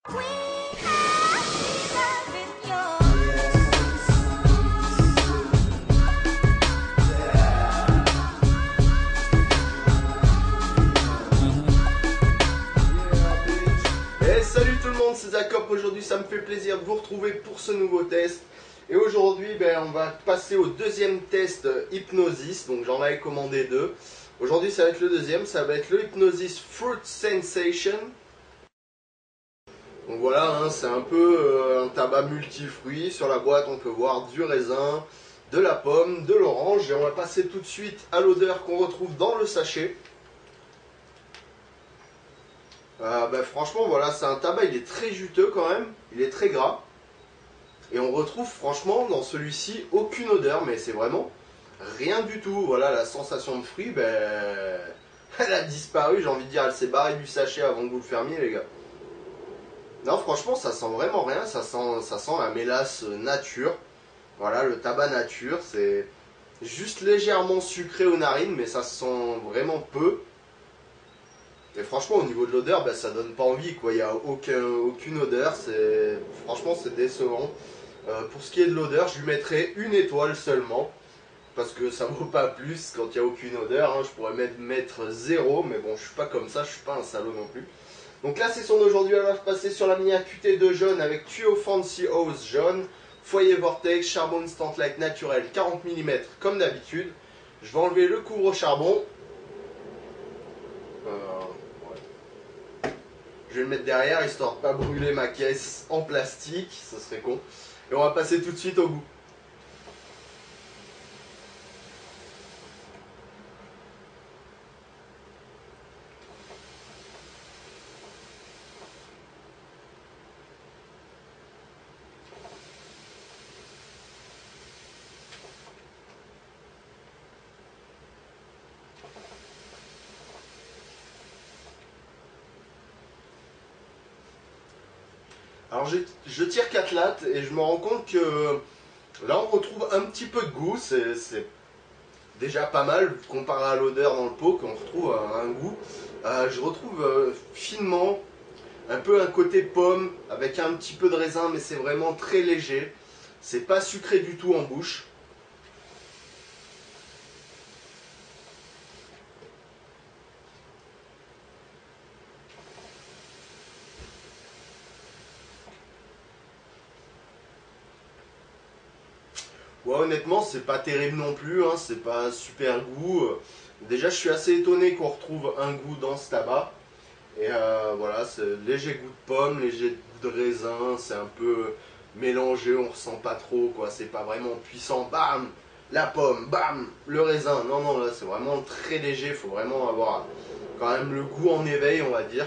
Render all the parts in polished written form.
Et salut tout le monde, c'est Zakop. Aujourd'hui ça me fait plaisir de vous retrouver pour ce nouveau test. Et aujourd'hui on va passer au deuxième test Hypnosis. Donc j'en avais commandé deux. Aujourd'hui ça va être le deuxième, ça va être le Hypnosis Fruit Sensation. Donc voilà, hein, c'est un peu un tabac multifruits. Sur la boîte on peut voir du raisin, de la pomme, de l'orange. Et on va passer tout de suite à l'odeur qu'on retrouve dans le sachet. Franchement voilà, c'est un tabac, il est très juteux quand même, il est très gras. Et on retrouve franchement dans celui-ci aucune odeur, mais c'est vraiment rien du tout. Voilà, la sensation de fruit, elle a disparu, j'ai envie de dire, elle s'est barrée du sachet avant que vous le fermiez les gars. Non franchement ça sent vraiment rien, ça sent la mélasse nature. Voilà, le tabac nature, c'est juste légèrement sucré aux narines, mais ça sent vraiment peu. Et franchement au niveau de l'odeur, ça donne pas envie quoi, il n'y a aucune odeur, franchement c'est décevant. Pour ce qui est de l'odeur, je lui mettrai une étoile seulement, parce que ça vaut pas plus quand il n'y a aucune odeur, hein. Je pourrais mettre 0, mais bon je suis pas comme ça, je suis pas un salaud non plus. Donc là c'est son d'aujourd'hui, elle va passer sur la mini AQT2 jaune avec tuyau Fancy Hose jaune, foyer Vortex, charbon Instant Light naturel 40 mm comme d'habitude. Je vais enlever le couvre-charbon. Je vais le mettre derrière histoire de pas brûler ma caisse en plastique, ça serait con. Et on va passer tout de suite au goût. Alors je tire 4 lattes et je me rends compte que là on retrouve un petit peu de goût, c'est déjà pas mal comparé à l'odeur dans le pot qu'on retrouve un goût. Je retrouve finement un peu un côté pomme avec un petit peu de raisin, mais c'est vraiment très léger. C'est pas sucré du tout en bouche. Ouais, honnêtement, c'est pas terrible non plus, hein, c'est pas super goût. Déjà, je suis assez étonné qu'on retrouve un goût dans ce tabac. Et voilà, c'est léger goût de pomme, léger goût de raisin, c'est un peu mélangé, on ressent pas trop, quoi. C'est pas vraiment puissant, bam, la pomme, bam, le raisin. Non, non, là, c'est vraiment très léger, faut vraiment avoir quand même le goût en éveil, on va dire.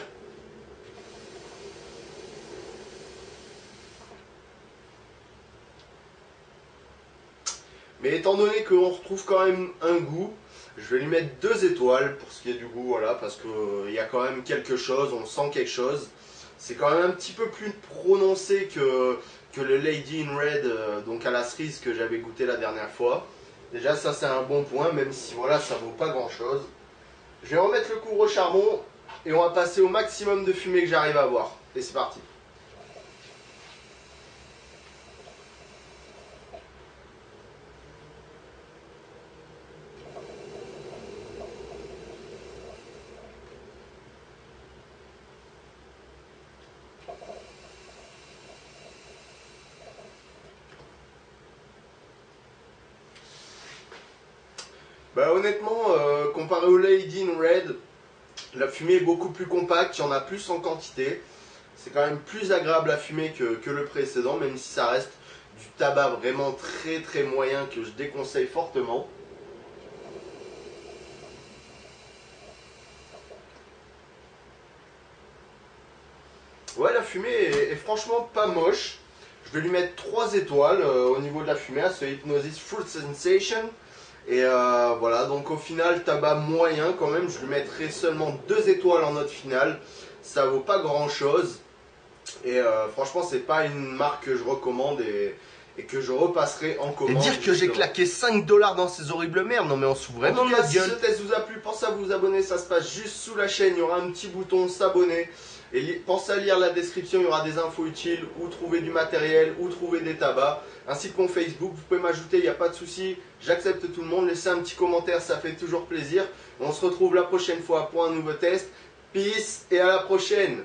Mais étant donné qu'on retrouve quand même un goût, je vais lui mettre 2 étoiles pour ce qui est du goût, voilà, parce qu'il y a quand même quelque chose, on sent quelque chose. C'est quand même un petit peu plus prononcé que le Lady in Red, donc à la cerise que j'avais goûté la dernière fois. Déjà ça c'est un bon point, même si voilà ça vaut pas grand chose. Je vais remettre le couvre-charbon et on va passer au maximum de fumée que j'arrive à avoir. Et c'est parti. Honnêtement, comparé au Lady in Red, la fumée est beaucoup plus compacte, il y en a plus en quantité. C'est quand même plus agréable à fumer que le précédent, même si ça reste du tabac vraiment très très moyen que je déconseille fortement. Ouais, la fumée est franchement pas moche. Je vais lui mettre 3 étoiles au niveau de la fumée à ce Hypnosis Fruit Sensation. Et voilà, donc au final, tabac moyen quand même, je lui mettrai seulement 2 étoiles en note finale. Ça vaut pas grand chose. Et franchement, c'est pas une marque que je recommande et que je repasserai en commande. Et dire que j'ai claqué 5 $ dans ces horribles merdes, non mais on se fout vraiment de notre gueule. Si ce test vous a plu, pensez à vous abonner, ça se passe juste sous la chaîne, il y aura un petit bouton s'abonner. Et pensez à lire la description, il y aura des infos utiles, où trouver du matériel, où trouver des tabacs, ainsi que mon Facebook. Vous pouvez m'ajouter, il n'y a pas de souci, j'accepte tout le monde. Laissez un petit commentaire, ça fait toujours plaisir. On se retrouve la prochaine fois pour un nouveau test. Peace et à la prochaine.